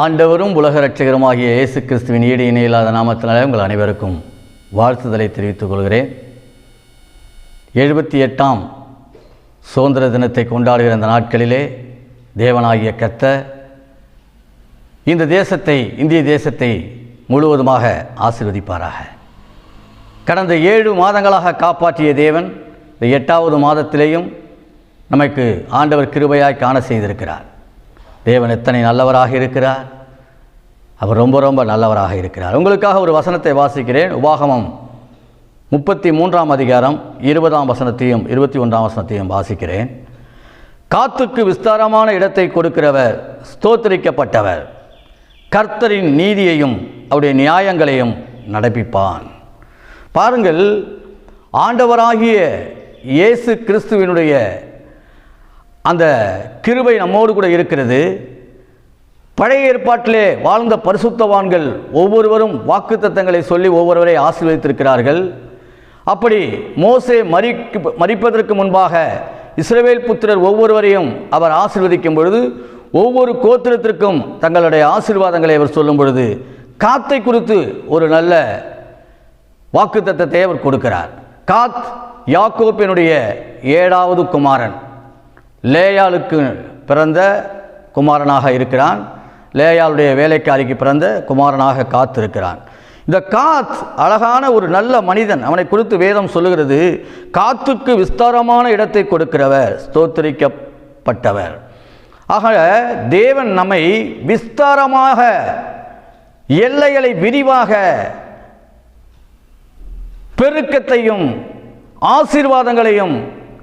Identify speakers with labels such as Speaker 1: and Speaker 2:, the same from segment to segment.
Speaker 1: ஆண்டவரும் உலக இரட்சகருமாகிய இயேசு கிறிஸ்துவின் ஈடு இணையில்லாத நாமத்தினாலே உங்கள் அனைவருக்கும் வாழ்த்துதலை தெரிவித்துக் கொள்கிறேன். 78ஆம் சுதந்திர தினத்தை கொண்டாடுகிற இந்த நாட்களிலே தேவனாகிய கர்த்தர் இந்த தேசத்தை, இந்திய தேசத்தை முழுவதுமாக ஆசீர்வதிப்பாராக. கடந்த 7 மாதங்களாக காப்பாற்றிய தேவன் இந்த 8வது மாதத்திலேயும் நமக்கு ஆண்டவர் கிருபையாய் காண செய்திருக்கிறார். தேவன் எத்தனை நல்லவராக இருக்கிறார்! அவர் ரொம்ப ரொம்ப நல்லவராக இருக்கிறார். உங்களுக்காக ஒரு வசனத்தை வாசிக்கிறேன். உபாகமம் 33ஆம் அதிகாரம் 20ஆம் வசனத்தையும் 21ஆம் வசனத்தையும் வாசிக்கிறேன். காத்துக்கு விஸ்தாரமான இடத்தை கொடுக்கிறவர் ஸ்தோத்திரிக்கப்பட்டவர், கர்த்தரின் நீதியையும் அவருடைய நியாயங்களையும் நடப்பிப்பான். பாருங்கள், ஆண்டவராகிய இயேசு கிறிஸ்துவினுடைய அந்த கிருபை நம்மோடு கூட இருக்கிறது. பழைய ஏற்பாட்டிலே வாழ்ந்த பரிசுத்தவான்கள் ஒவ்வொருவரும் வாக்குத்தத்தங்களை சொல்லி ஒவ்வொருவரை ஆசீர்வதித்திருக்கிறார்கள். அப்படி மோசே மரிப்பதற்கு முன்பாக இஸ்ரவேல் புத்திரர் ஒவ்வொருவரையும் அவர் ஆசீர்வதிக்கும் பொழுது ஒவ்வொரு கோத்திரத்திற்கும் தங்களுடைய ஆசீர்வாதங்களை அவர் சொல்லும் பொழுது காத்தை குறித்து ஒரு நல்ல வாக்குத்தத்தத்தை அவர் கொடுக்கிறார். காத் யாக்கோப்பினுடைய 7வது குமாரன், லேயாளுக்கு பிறந்த குமாரனாக இருக்கிறான். லேயாளுடைய வேலைக்காரிக்கு பிறந்த குமாரனாக காத் இருக்கிறான். இந்த காத் அழகான ஒரு நல்ல மனிதன். அவனை குறித்து வேதம் சொல்லுகிறது, காத்துக்கு விஸ்தாரமான இடத்தை கொடுக்கிறவர் ஸ்தோத்திரிக்கப்பட்டவர். ஆக தேவன் நம்மை விஸ்தாரமாக, எல்லைகளை விரிவாக, பெருக்கத்தையும் ஆசீர்வாதங்களையும்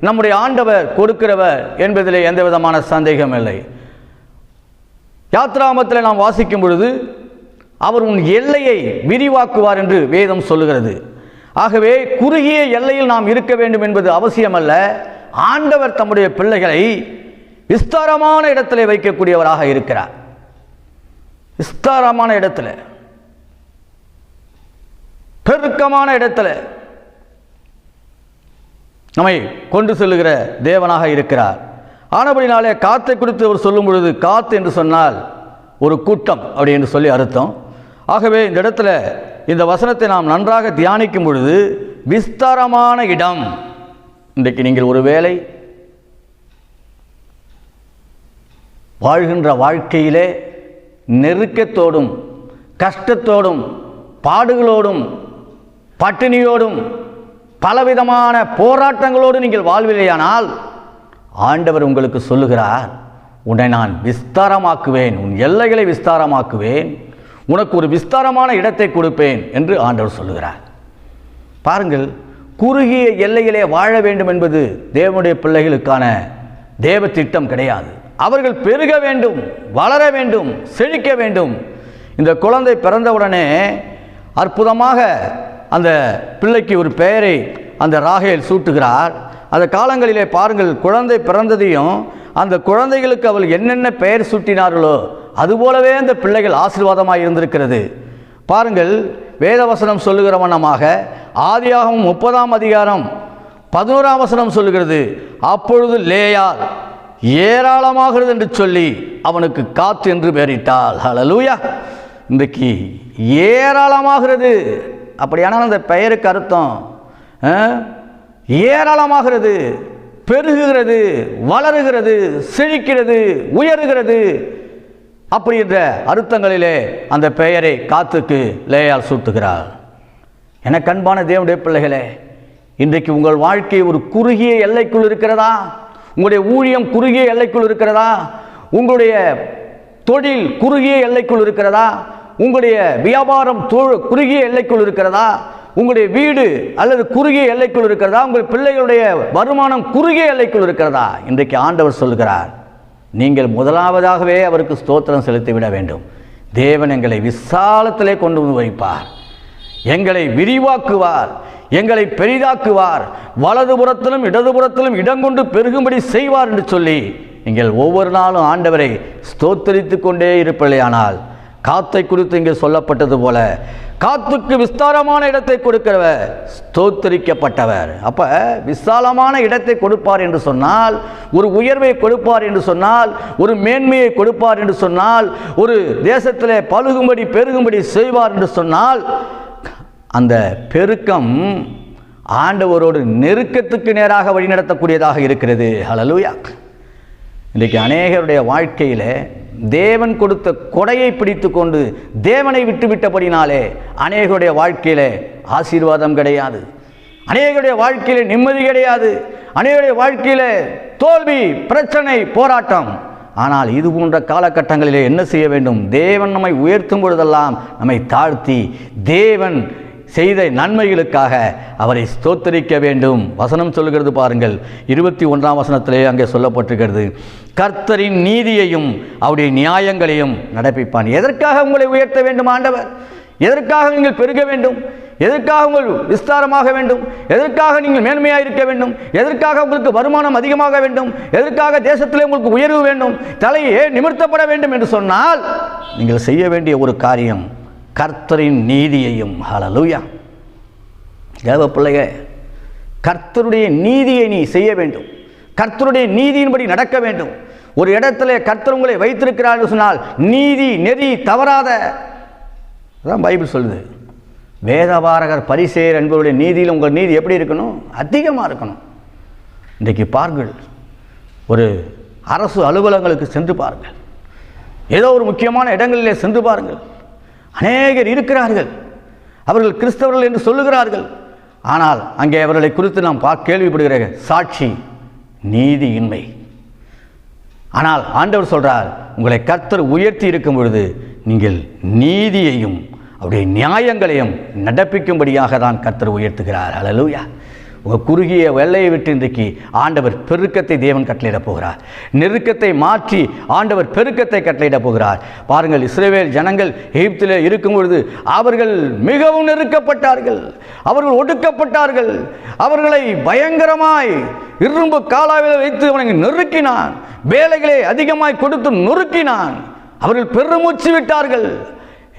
Speaker 1: நம்முடைய ஆண்டவர் கொடுக்கிறவர் என்பதிலே எந்த விதமான சந்தேகம் இல்லை. யாத்ராமத்தில் நாம் வாசிக்கும் பொழுது அவர் உன் எல்லையை விரிவாக்குவார் என்று வேதம் சொல்லுகிறது. ஆகவே குறுகிய எல்லையில் நாம் இருக்க வேண்டும் என்பது அவசியமல்ல. ஆண்டவர் தம்முடைய பிள்ளைகளை விஸ்தாரமான இடத்திலே வைக்கக்கூடியவராக இருக்கிறார். விஸ்தாரமான இடத்துல, பெருக்கமான இடத்துல நம்மை கொண்டு செல்லுகிற தேவனாக இருக்கிறார். ஆனபடினாலே காத்தை குறித்து அவர் சொல்லும் பொழுது, காத்து என்று சொன்னால் ஒரு கூட்டம் அப்படி என்று சொல்லி அர்த்தம். ஆகவே இந்த இடத்துல இந்த வசனத்தை நாம் நன்றாக தியானிக்கும் பொழுது விஸ்தாரமான இடம். இன்றைக்கு நீங்கள் ஒருவேளை வாழ்கின்ற வாழ்க்கையிலே நெருக்கத்தோடும் கஷ்டத்தோடும் பாடுகளோடும் பட்டினியோடும் பலவிதமான போராட்டங்களோடு நீங்கள் வாழ்வில்லையானால் ஆண்டவர் உங்களுக்கு சொல்லுகிறார், உன்னை நான் விஸ்தாரமாக்குவேன், உன் எல்லைகளை விஸ்தாரமாக்குவேன், உனக்கு ஒரு விஸ்தாரமான இடத்தை கொடுப்பேன் என்று ஆண்டவர் சொல்லுகிறார். பாருங்கள், குறுகிய எல்லையிலே வாழ வேண்டும் என்பது தேவனுடைய பிள்ளைகளுக்கான தேவ திட்டம் கிடையாது. அவர்கள் பெருக வேண்டும், வளர வேண்டும், செழிக்க வேண்டும். இந்த குழந்தை பிறந்தவுடனே அற்புதமாக அந்த பிள்ளைக்கு ஒரு பெயரை அந்த ராகேல் சூட்டுகிறார். அந்த காலங்களிலே பாருங்கள், குழந்தை பிறந்ததையும் அந்த குழந்தைகளுக்கு அவள் என்னென்ன பெயர் சூட்டினார்களோ அதுபோலவே அந்த பிள்ளைகள் ஆசீர்வாதமாக இருந்திருக்கிறது. பாருங்கள், வேதவசனம் சொல்லுகிற வண்ணமாக ஆதியாகமம் 30ஆம் அதிகாரம் 11ஆம் வசனம் சொல்லுகிறது, அப்பொழுது லேயாள் ஏராளமாகிறது என்று சொல்லி அவனுக்கு காத்து என்று பெயரிட்டாள். ஹல்லேலூயா! இன்றைக்கு ஏராளமாகிறது. அப்படியானால் அந்த பெயருக்கு அர்த்தம் ஏராளமாகிறது, பெருகுகிறது, வளருகிறது, செழிக்கிறது, உயருகிறது. அப்படி என்ற அர்த்தங்களிலே அந்த பெயரை காத்துக்கு லேயாள் சூட்டுகிறார். எனக்கு அன்பான தேவனுடைய பிள்ளைகளே, இன்றைக்கு உங்கள் வாழ்க்கை ஒரு குறுகிய எல்லைக்குள் இருக்கிறதா? உங்களுடைய ஊழியம் குறுகிய எல்லைக்குள் இருக்கிறதா? உங்களுடைய தொழில் குறுகிய எல்லைக்குள் இருக்கிறதா? உங்களுடைய வியாபாரம் குறுகிய எல்லைக்குள் இருக்கிறதா? உங்களுடைய வீடு அல்லது குறுகிய எல்லைக்குள் இருக்கிறதா? உங்கள் பிள்ளைகளுடைய வருமானம் குறுகிய எல்லைக்குள் இருக்கிறதா? இன்றைக்கு ஆண்டவர் சொல்கிறார், நீங்கள் முதலாவதாகவே அவருக்கு ஸ்தோத்திரம் செலுத்திவிட வேண்டும். தேவன் எங்களை விசாலத்திலே கொண்டு வந்து வைப்பார், எங்களை விரிவாக்குவார், எங்களை பெரிதாக்குவார், வலதுபுறத்திலும் இடதுபுறத்திலும் இடங்கொண்டு பெருகும்படி செய்வார் என்று சொல்லி நீங்கள் ஒவ்வொரு நாளும் ஆண்டவரை ஸ்தோத்தரித்து கொண்டே இருப்பீர்களானால், காத்தை குறித்து இங்கே சொல்லப்பட்டது போல காத்துக்கு விஸ்தாரமான இடத்தை கொடுக்கிறவர் ஸ்தோத்திரிக்கப்பட்டவர். அப்ப விசாலமான இடத்தை கொடுப்பார் என்று சொன்னால், ஒரு உயர்வை கொடுப்பார் என்று சொன்னால், ஒரு மேன்மையை கொடுப்பார் என்று சொன்னால், ஒரு தேசத்திலே பழுகும்படி பெருகும்படி செய்வார் என்று சொன்னால், அந்த பெருக்கம் ஆண்டவரோடு நெருக்கத்துக்கு நேராக வழிநடத்தக்கூடியதாக இருக்கிறது. ஹல்லேலூயா. இன்றைக்கு அநேகருடைய வாழ்க்கையில் தேவன் கொடுத்த கொடையை பிடித்து கொண்டு தேவனை விட்டுவிட்டபடினாலே அநேகருடைய வாழ்க்கையில் ஆசீர்வாதம் கிடையாது, அநேகருடைய வாழ்க்கையில் நிம்மதி கிடையாது, அநேகருடைய வாழ்க்கையில் தோல்வி, பிரச்சனை, போராட்டம். ஆனால் இது போன்ற காலகட்டங்களிலே என்ன செய்ய வேண்டும்? தேவன் நம்மை உயர்த்தும் பொழுதெல்லாம் நம்மை தாழ்த்தி தேவன் செய்த நன்மைகளுக்காக அவரை ஸ்தோத்தரிக்க வேண்டும். வசனம் சொல்லுகிறது பாருங்கள், 21ஆம் வசனத்திலே அங்கே சொல்லப்பட்டிருக்கிறது, கர்த்தரின் நீதியையும் அவருடைய நியாயங்களையும் நடப்பிப்பான். எதற்காக உங்களை உயர்த்த வேண்டும் ஆண்டவர்? எதற்காக நீங்கள் பெருக வேண்டும்? எதற்காக உங்கள் விஸ்தாரமாக வேண்டும்? எதற்காக நீங்கள் மேன்மையாக இருக்க வேண்டும்? எதற்காக உங்களுக்கு வருமானம் அதிகமாக வேண்டும்? எதற்காக தேசத்திலே உங்களுக்கு உயர்வு வேண்டும்? தலையே நிமிர்த்தப்பட வேண்டும் என்று சொன்னால் நீங்கள் செய்ய வேண்டிய ஒரு காரியம் கர்த்தரின் நீதியையும். ஹல்லேலூயா. தேவ பிள்ளையே, கர்த்தருடைய நீதியை நீ செய்ய வேண்டும். கர்த்தருடைய நீதியின்படி நடக்க வேண்டும். ஒரு இடத்துல கர்த்தர் உங்களை வைத்திருக்கிறார் என்று சொன்னால் நீதி நெறி தவறாத, அதான் பைபிள் சொல்லுது. வேதபாரகர் பரிசேயர் என்பவருடைய நீதியில் உங்கள் நீதி எப்படி இருக்கணும்? அதிகமாக இருக்கணும். இன்றைக்கு பாருங்கள், ஒரு அரசு அலுவலகங்களுக்கு சென்று பாருங்கள், ஏதோ ஒரு முக்கியமான இடங்களிலே சென்று பாருங்கள், அநேகர் இருக்கிறார்கள், அவர்கள் கிறிஸ்தவர்கள் என்று சொல்லுகிறார்கள். ஆனால் அங்கே அவர்களை குறித்து நாம் கேள்விப்படுகிற சாட்சி நீதியின்மை. ஆனால் ஆண்டவர் சொல்றார், உங்களை கர்த்தர் உயர்த்தி இருக்கும் பொழுது நீங்கள் நீதியையும் அவருடைய நியாயங்களையும் நடப்பிக்கும்படியாக தான் கர்த்தர் உயர்த்துகிறார். ஹல்லேலூயா. உங்கள் குறுகிய வெள்ளையை விட்டு இன்றைக்கு ஆண்டவர் பெருக்கத்தை தேவன் கட்டளையிட போகிறார். நெருக்கத்தை மாற்றி ஆண்டவர் பெருக்கத்தை கட்டளையிட போகிறார். பாருங்கள், இஸ்ரவேல் ஜனங்கள் எகிப்திலே இருக்கும் பொழுது அவர்கள் மிகவும் நெருக்கப்பட்டார்கள், அவர்கள் ஒடுக்கப்பட்டார்கள். அவர்களை பயங்கரமாய் இரும்பு காலாவில் வைத்து அவனை நெருக்கினான், வேலைகளை அதிகமாய் கொடுத்து நொறுக்கினான். அவர்கள் பெருமூச்சு விட்டார்கள்,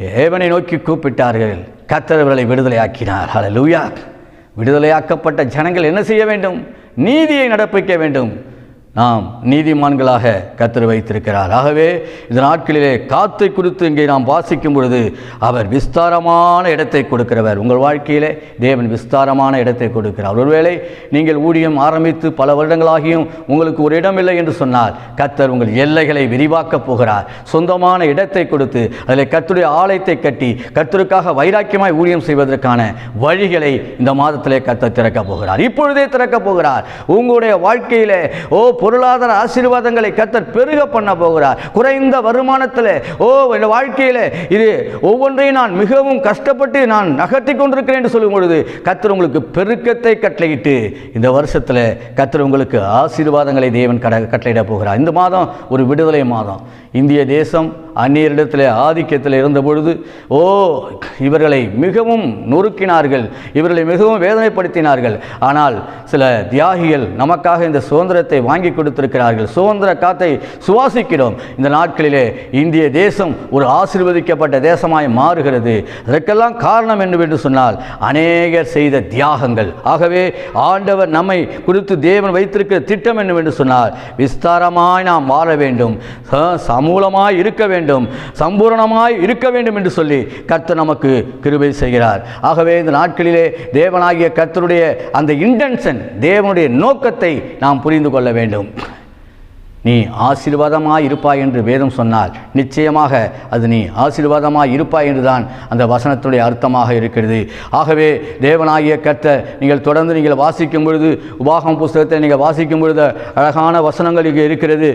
Speaker 1: தேவனை நோக்கி கூப்பிட்டார்கள், கர்த்தர் அவர்களை விடுதலை ஆக்கினார். ஹல்லேலூயா. விடுதலையாக்கப்பட்ட ஜனங்கள் என்ன செய்ய வேண்டும்? நீதியை நடப்பிக்க வேண்டும். நாம் நீதிமான்களாக கர்த்தர் வைத்திருக்கிறார். ஆகவே இந்த நாட்களிலே காத்தை குறித்து இங்கே நாம் வாசிக்கும் பொழுது அவர் விஸ்தாரமான இடத்தை கொடுக்கிறவர். உங்கள் வாழ்க்கையிலே தேவன் விஸ்தாரமான இடத்தை கொடுக்கிறார். ஒருவேளை நீங்கள் ஊழியம் ஆரம்பித்து பல வருடங்களாகியும் உங்களுக்கு ஒரு இடம் இல்லை என்று சொன்னால் கர்த்தர் உங்கள் எல்லைகளை விரிவாக்கப் போகிறார். சொந்தமான இடத்தை கொடுத்து அதில் கர்த்தருடைய ஆலயத்தை கட்டி கர்த்தருக்காக வைராக்கியமாய் ஊழியம் செய்வதற்கான வழிகளை இந்த மாதத்திலே கர்த்தர் திறக்கப் போகிறார். இப்பொழுதே திறக்கப் போகிறார். உங்களுடைய வாழ்க்கையிலே பொருளாதார ஆசீர்வாதங்களை கர்த்தர் பெருக பண்ண போகிறார். குறைந்த வருமானத்தில் என் வாழ்க்கையில் இது ஒவ்வொன்றையும் நான் மிகவும் கஷ்டப்பட்டு நான் நகர்த்தி கொண்டிருக்கிறேன் என்று சொல்லும் பொழுது கர்த்தர் உங்களுக்கு பெருக்கத்தை கட்டளையிட்டு இந்த வருஷத்தில் கர்த்தர் உங்களுக்கு ஆசீர்வாதங்களை தேவன் கட்டளையிட போகிறார். இந்த மாதம் ஒரு விடுதலை மாதம். இந்திய தேசம் அந்நியரிடத்தில் ஆதிக்கத்தில் இருந்த பொழுது இவர்களை மிகவும் நொறுக்கினார்கள், இவர்களை மிகவும் வேதனைப்படுத்தினார்கள். ஆனால் சில தியாகிகள் நமக்காக இந்த சுதந்திரத்தை வாங்கி கொடுத்திருக்கிறார்கள். சுதந்திர காத்தை சுவாசிக்கிறோம். இந்த நாட்களிலே இந்திய தேசம் ஒரு ஆசீர்வதிக்கப்பட்ட தேசமாய் மாறுகிறது. அதற்கெல்லாம் காரணம் என்னவென்று சொன்னால் அநேகர் செய்த தியாகங்கள். ஆகவே ஆண்டவர் நம்மை குறித்து தேவன் வைத்திருக்கிற திட்டம் என்னவென்று சொன்னால் விஸ்தாரமாய் நாம் வாழ வேண்டும், சமூலமாய் இருக்க வேண்டும், சம்பூரணமாய் இருக்க வேண்டும் என்று சொல்லி கர்த்தர் நமக்கு கிருபை செய்கிறார். ஆகவே இந்த நாட்களிலே தேவனாகிய கர்த்தருடைய அந்த இன்டென்ஷன், தேவனுடைய நோக்கத்தை நாம் புரிந்து கொள்ள வேண்டும். நீ ஆசீர்வாதமாய் இருப்பாய் என்று வேதம் சொன்னால் நிச்சயமாக அது நீ ஆசீர்வாதமாய் இருப்பாய் என்றுதான் அந்த வசனத்துடைய அர்த்தமாக இருக்கிறது. ஆகவே தேவனாகிய கர்த்தர் நீங்கள் தொடர்ந்து நீங்கள் வாசிக்கும் பொழுது உபாகமம் புஸ்தகத்தை நீங்கள் வாசிக்கும் பொழுது அழகான வசனங்கள் இங்கே இருக்கிறது.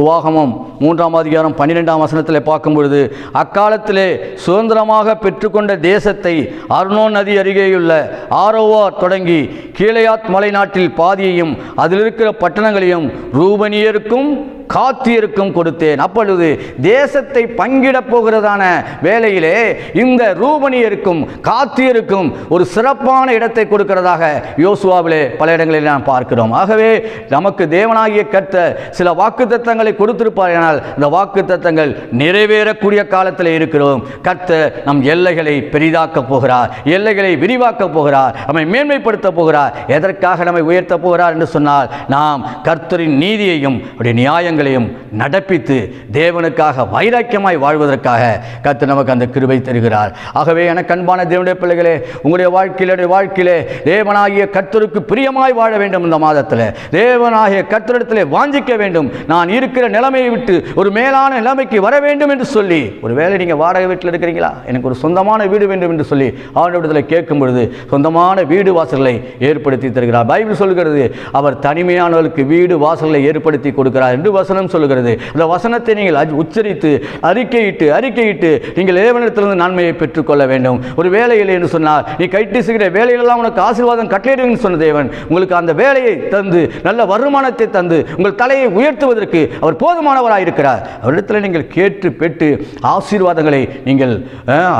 Speaker 1: உபாகமம் 3ஆம் அதிகாரம் 12ஆம் வசனத்தில் பார்க்கும் பொழுது அக்காலத்திலே சுதந்திரமாக பெற்றுக்கொண்ட தேசத்தை அர்னோன் நதி அருகேயுள்ள ஆரோவார் தொடங்கி கீலேயாத் மலை நாட்டில் பாதியையும் அதில் இருக்கிற பட்டணங்களையும் ரூபனியருக்கும் காத்திருக்கும் கொடுத்தேன். அப்பொழுது தேசத்தை பங்கிடப் போகிறதான வேளையிலே இந்த ரூபனியருக்கும் காத்திருக்கும் ஒரு சிறப்பான இடத்தை கொடுக்கிறதாக யோசுவாவிலே பல இடங்களில் நாம் பார்க்கிறோம். ஆகவே நமக்கு தேவனாகிய கர்த்தர் சில வாக்குத்தத்தங்களை கொடுத்திருப்பார். ஆனால் இந்த வாக்குத்தத்தங்கள் நிறைவேறக்கூடிய காலத்தில் இருக்கிறோம். கர்த்தர் நம் எல்லைகளை பெரிதாக்க போகிறார், எல்லைகளை விரிவாக்க போகிறார், நம்மை மேன்மைப்படுத்த போகிறார். எதற்காக நம்மை உயர்த்த போகிறார் என்று சொன்னால், நாம் கர்த்தரின் நீதியையும் நியாயங்களையும் நடப்பித்து தேவனுக்காக வைராக்கியமாய் வாழ்வதற்காக கர்த்தர் நமக்கு அந்த கிருபை தருகிறார். ஆகவே எனக்கு அன்பான தேவனுடைய பிள்ளைகளே, உங்களுடைய வாழ்க்கையிலே தேவனாகிய கர்த்தருக்கு பிரியமாய் வாழ வேண்டும். இந்த மாதத்தில் தேவனாகிய கர்த்தரிடத்திலே வாஞ்சிக்க வேண்டும். நான் இருக்கிற நிலைமையை விட்டு ஒரு மேலான நிலைமைக்கு வர வேண்டும் என்று சொல்லி, ஒருவேளை நீங்கள் வாடகை வீட்டில் இருக்கிறீங்களா, எனக்கு ஒரு சொந்தமான வீடு வேண்டும் என்று சொல்லி ஆண்டவரிடத்தில் கேட்கும் பொழுது சொந்தமான வீடு வாசல்களை ஏற்படுத்தி தருகிறார். பைபிள் சொல்கிறது, அவர் தனிமையானவர்களுக்கு வீடு வாசல்களை ஏற்படுத்தி கொடுக்கிறார் என்று வசனம் சொல்கிறது. அந்த வசனத்தை நீங்கள் உச்சரித்து அறிக்கையிட்டு நீங்கள் தேவனிடத்திலிருந்து நன்மையை பெற்றுக்கொள்ள வேண்டும். ஒரு வேலையில் என்று சொன்னால், நீ கைட்டு செய்கிற வேலையிலெல்லாம் உனக்கு ஆசீர்வாதம் கட்டளையிடுன்னு சொன்ன தேவன் உங்களுக்கு அந்த வேலையை தந்து நல்ல வருமானத்தை தந்து உங்கள் தலையை உயர்த்துவதற்கு அவர் போதுமானவராக இருக்கிறார். அவரிடத்தில் நீங்கள் கேட்டு பெற்று ஆசீர்வாதங்களை நீங்கள்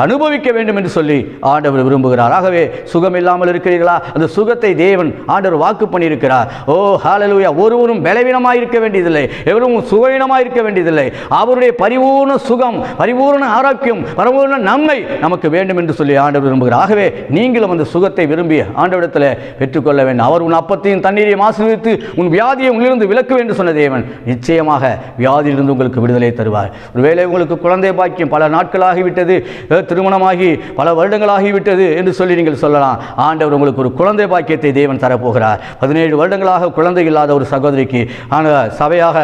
Speaker 1: அனுபவிக்க வேண்டும் என்று சொல்லி ஆண்டவர் விரும்புகிறார். ஆகவே சுகம் இல்லாமல் இருக்கிறீர்களா, அந்த சுகத்தை தேவன் ஆண்டவர் வாக்கு பண்ணியிருக்கிறார். ஓ ஹல்லேலூயா. ஒருவரும் பலவீனமாக இருக்க வேண்டியதில்லை, எவரும் சுகவீனமாக இருக்க வேண்டியதில்லை. அவருடைய பரிபூர்ண சுகம், பரிபூர்ண ஆரோக்கியம், பரிபூர்ண நன்மை நமக்கு வேண்டும் என்று சொல்லி ஆண்டவர் விரும்புகிறார். ஆகவே நீங்களும் அந்த சுகத்தை விரும்பி ஆண்டவரிடத்தில் பெற்றுக்கொள்ள வேண்டும். அவர் உன் அப்பத்தையும் தண்ணீரையும் ஆசீர்வதித்து உன் வியாதியை உன்னிலிருந்து விலக்கு என்று சொன்ன தேவன் நிச்சயமாக வியாதியிலிருந்து உங்களுக்கு விடுதலை தருவார். ஒருவேளை உங்களுக்கு குழந்தை பாக்கியம் பல நாட்களாகிவிட்டது, திருமணமாகி பல வருடங்களாகிவிட்டது என்று சொல்லி நீங்கள் சொல்லலாம். ஆண்டவர் உங்களுக்கு ஒரு குழந்தை பாக்கியத்தை தேவன் தரப்போகிறார். 17 வருடங்களாக குழந்தை இல்லாத ஒரு சகோதரிக்கு சபையாக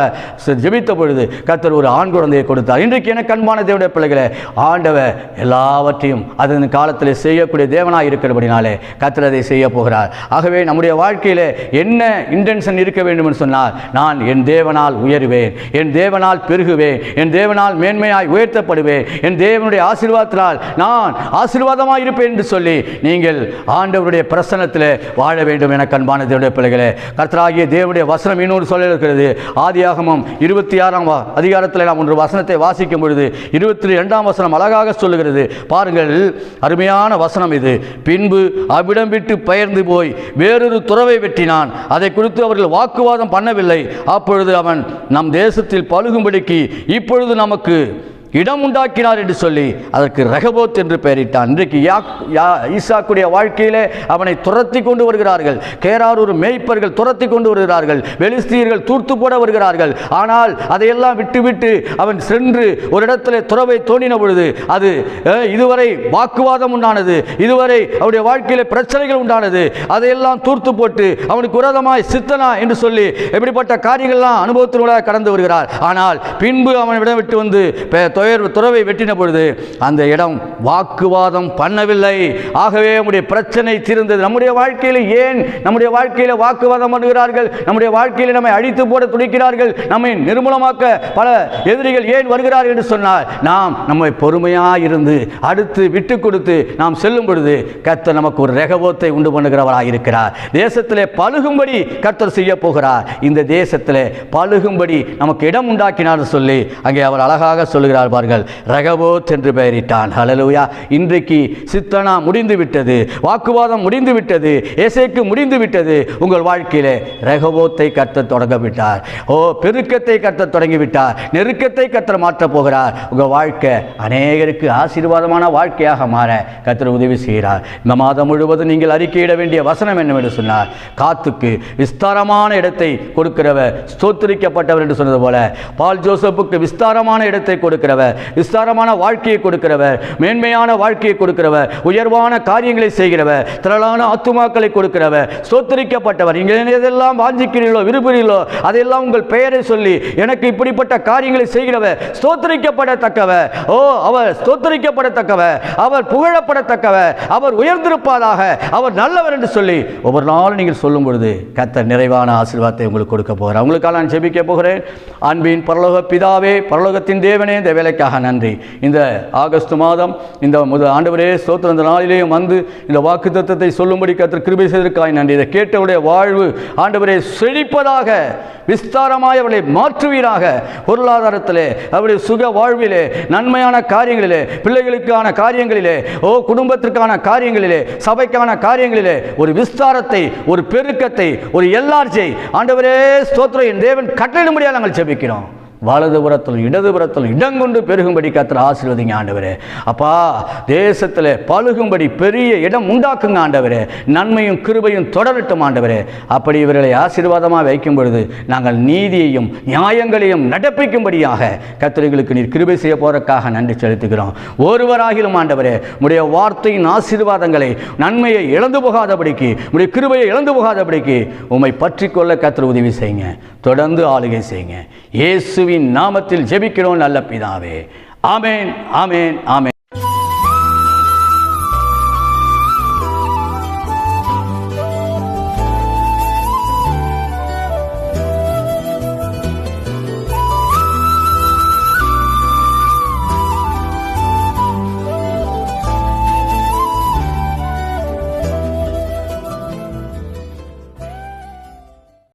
Speaker 1: ஜெபித்த பொழுது கர்த்தர் ஒரு ஆண் குழந்தையை கொடுத்தார். இன்றைக்கு எனக்கு அன்பான தேவனுடைய பிள்ளைகளே, ஆண்டவர் எல்லாவற்றையும் அதன் காலத்தில் செய்யக்கூடிய தேவனாக இருக்கிறபடினாலே கர்த்தர் அதை செய்ய போகிறார். ஆகவே நம்முடைய வாழ்க்கையில் என்ன இன்டென்ஷன் இருக்க வேண்டும் என்று சொன்னால், நான் என் தேவனால் உயருவேன், என் தேவனால் பெருகுவேன், என் தேவனால் மேன்மையாய் உயர்த்தப்படுவேன், என் தேவனுடைய ஆசீர்வாதத்தினால் நான் ஆசீர்வாதமாக இருப்பேன் என்று சொல்லி நீங்கள் ஆண்டவருடைய பிரசன்னத்தில் வாழ வேண்டும். என அன்பான தேவனுடைய பிள்ளைகளே, கர்த்தராகிய தேவனுடைய வசனம் இன்னொரு சொல்ல இருக்கிறது. ஆதியாகமம் 26ஆம் அதிகாரத்தில் நாம் ஒரு வசனத்தை வாசிக்கும் பொழுது 22ஆம் வசனம் அழகாக சொல்லுகிறது. பாருங்கள், அருமையான வசனம் இது. பின்பு அவ்விடம் விட்டு பெயர்ந்து போய் வேறொரு துறவை வெட்டினான். அதை குறித்து அவர்கள் வாக்குவாதம் பண்ணவில்லை. அப்பொழுது அவன் நம் தேசத்தில் பழுகும்படிக்கு இப்பொழுது நமக்கு இடம் உண்டாக்கினார் என்று சொல்லி அதற்கு ரெகபோத் என்று பெயரிட்டான். இன்றைக்கு ஈசாக்குடைய வாழ்க்கையிலே அவனை துரத்தி கொண்டு வருகிறார்கள். கேராரூர் மேய்ப்பர்கள் துரத்தி கொண்டு வருகிறார்கள். பெலிஸ்தீயர்கள் தூர்த்து போட வருகிறார்கள். ஆனால் அதையெல்லாம் விட்டுவிட்டு அவன் சென்று ஒரு இடத்துல துறவை தோண்டின பொழுது அது இதுவரை வாக்குவாதம் உண்டானது, இதுவரை அவருடைய வாழ்க்கையிலே பிரச்சனைகள் உண்டானது. அதையெல்லாம் தூர்த்து போட்டு அவனுக்கு விரோதமாய் சித்தனா என்று சொல்லி எப்படிப்பட்ட காரியங்கள்லாம் அனுபவத்தினூடாக கடந்து வருகிறார். ஆனால் பின்பு அவன் இடம் விட்டு வந்து துறவை வெட்டின பொழுது அந்த இடம் வாக்குவாதம் பண்ணவில்லை. ஆகவே நம்முடைய பிரச்சனை தீர்ந்தது. நம்முடைய வாழ்க்கையில் ஏன் நம்முடைய வாழ்க்கையில் வாக்குவாதம் பண்ணுகிறார்கள்? நம்முடைய வாழ்க்கையில் நம்மை அழித்து போட துடிக்கிறார்கள், நம்மை நிர்மூலமாக்க பல எதிரிகள் ஏன் வருகிறார்கள் என்று சொன்னால், நாம் நம்மை பொறுமையாக இருந்து அடுத்து விட்டு கொடுத்து நாம் செல்லும் பொழுது கர்த்தர் நமக்கு ஒரு ரெகபோத்தை உண்டு பண்ணுகிறவராக இருக்கிறார். தேசத்திலே பழுகும்படி கர்த்தர் செய்ய போகிறார். இந்த தேசத்திலே பழுகும்படி நமக்கு இடம் உண்டாக்கினார் சொல்லி அங்கே அவர் அழகாக சொல்லுகிறார். பாருங்கள், ரெகபோத் என்று பெயரிட்டான். ஹல்லேலூயா. இன்றைக்கு சித்தனா முடிந்து விட்டது, வாக்குவாதம் முடிந்து விட்டது, ஏசேக்கு முடிந்து விட்டது. உங்கள் வாழ்க்கையிலே ரெகபோத்தை கர்த்தர் தொடங்க விட்டார். பெருக்கத்தை கர்த்தர் தொடங்கிவிட்டார். நெருக்கத்தை கர்த்தர் மாற்றப் போகிறார். உங்கள் வாழ்க்கை அநேகருக்கு ஆசீர்வாதமான வாழ்க்கையாக மாற கர்த்தர் உதவி செய்கிறார். இந்த மாதம் முழுவதும் நீங்கள் அறிக்கையிட வேண்டிய வசனம் என்னவென்று சொன்னார், காத்துக்கு விஸ்தாரமான இடத்தை கொடுக்கிறவர் ஸ்தோத்திரிக்கப்பட்டவர் என்று சொன்னது போல பால் ஜோசப்புக்கு விஸ்தாரமான இடத்தை கொடுக்கிறவர், விஸ்தாரமான வாழ்க்கையை கொடுக்கிறவர், மேன்மையான வாழ்க்கையை கொடுக்கிறவர், உயர்வான காரியங்களை செய்கிறவர், திரளான ஆத்துமாக்களை கொடுக்கிறவர், ஸ்தோத்திரிக்கப்பட்டவர். நீங்கள் எதெல்லாம் வாஞ்சிக்கிறீர்களோ விரும்புகிறீர்களோ அதையெல்லாம் உங்கள் பெயரை சொல்லி எனக்கு இப்படிப்பட்ட காரியங்களை செய்கிறவர் ஸ்தோத்திரிக்கப்படத்தக்கவர். அவர் ஸ்தோத்திரிக்கப்படத்தக்கவர், அவர் புகழப்படத்தக்கவர், அவர் உயர்ந்திருப்பதாக, அவர் நல்லவர் என்று சொல்லி ஒவ்வொரு நாளும் நீங்கள் சொல்லும் பொழுது கர்த்தர் நிறைவான ஆசீர்வாதத்தை உங்களுக்கு கொடுக்க போகிறார். உங்களுக்காக நான் ஜெபிக்க போகிறேன். அன்பின் பரலோக பிதாவே, பரலோகத்தின் தேவனே, இந்த வேளை வேலைக்காக நன்றி. இந்த ஆகஸ்ட் மாதம் இந்த ஆண்டவரே ஸ்தோத்திரம், இந்த நாளிலேயும் வந்து இந்த வாக்குத்தத்தத்தை சொல்லும்படி கர்த்தர் கிருபை செய்ததற்காக நன்றி. இதை கேட்டவுடைய வாழ்வு ஆண்டவரே செழிப்பதாக, விஸ்தாரமாய் அவர்களை மாற்றுவீராக. பொருளாதாரத்திலே, அவருடைய சுக வாழ்விலே, நன்மையான காரியங்களிலே, பிள்ளைகளுக்கான காரியங்களிலே, குடும்பத்திற்கான காரியங்களிலே, சபைக்கான காரியங்களிலே ஒரு விஸ்தாரத்தை, ஒரு பெருக்கத்தை, ஒரு எல்லார்ச்சை ஆண்டவரே ஸ்தோத்திரம் என் தேவன் கட்டளையிடும்படியாக நாங்கள் ஜெபிக்கிறோம். வலதுபுறத்திலும் இடதுபுறத்திலும் இடங்கொண்டு பெருகும்படி கர்த்தர் ஆசீர்வதிங்க ஆண்டவரே. அப்பா, தேசத்தில் பழுகும்படி பெரிய இடம் உண்டாக்குங்க ஆண்டவரே. நன்மையும் கிருபையும் தொடரட்டும் ஆண்டவரே. அப்படி இவர்களை ஆசீர்வாதமாக வைக்கும் பொழுது நாங்கள் நீதியையும் நியாயங்களையும் நடப்பிக்கும்படியாக கர்த்தர்களுக்கு நீர் கிருபை செய்ய போறதுக்காக நன்றி செலுத்துகிறோம். ஒருவராகிலும் ஆண்டவரே உடைய வார்த்தையின் ஆசீர்வாதங்களை, நன்மையை இழந்து போகாதபடிக்கு, உடைய கிருபையை இழந்து போகாதபடிக்கு உம்மை பற்றி கொள்ள கர்த்தர் உதவி செய்யுங்க. தொடர்ந்து ஆளுகை செய்யுங்க. இயேசுவின் நாமத்தில் ஜெபிக்கிறோம் நல்ல பிதாவே. ஆமேன், ஆமேன், ஆமேன்.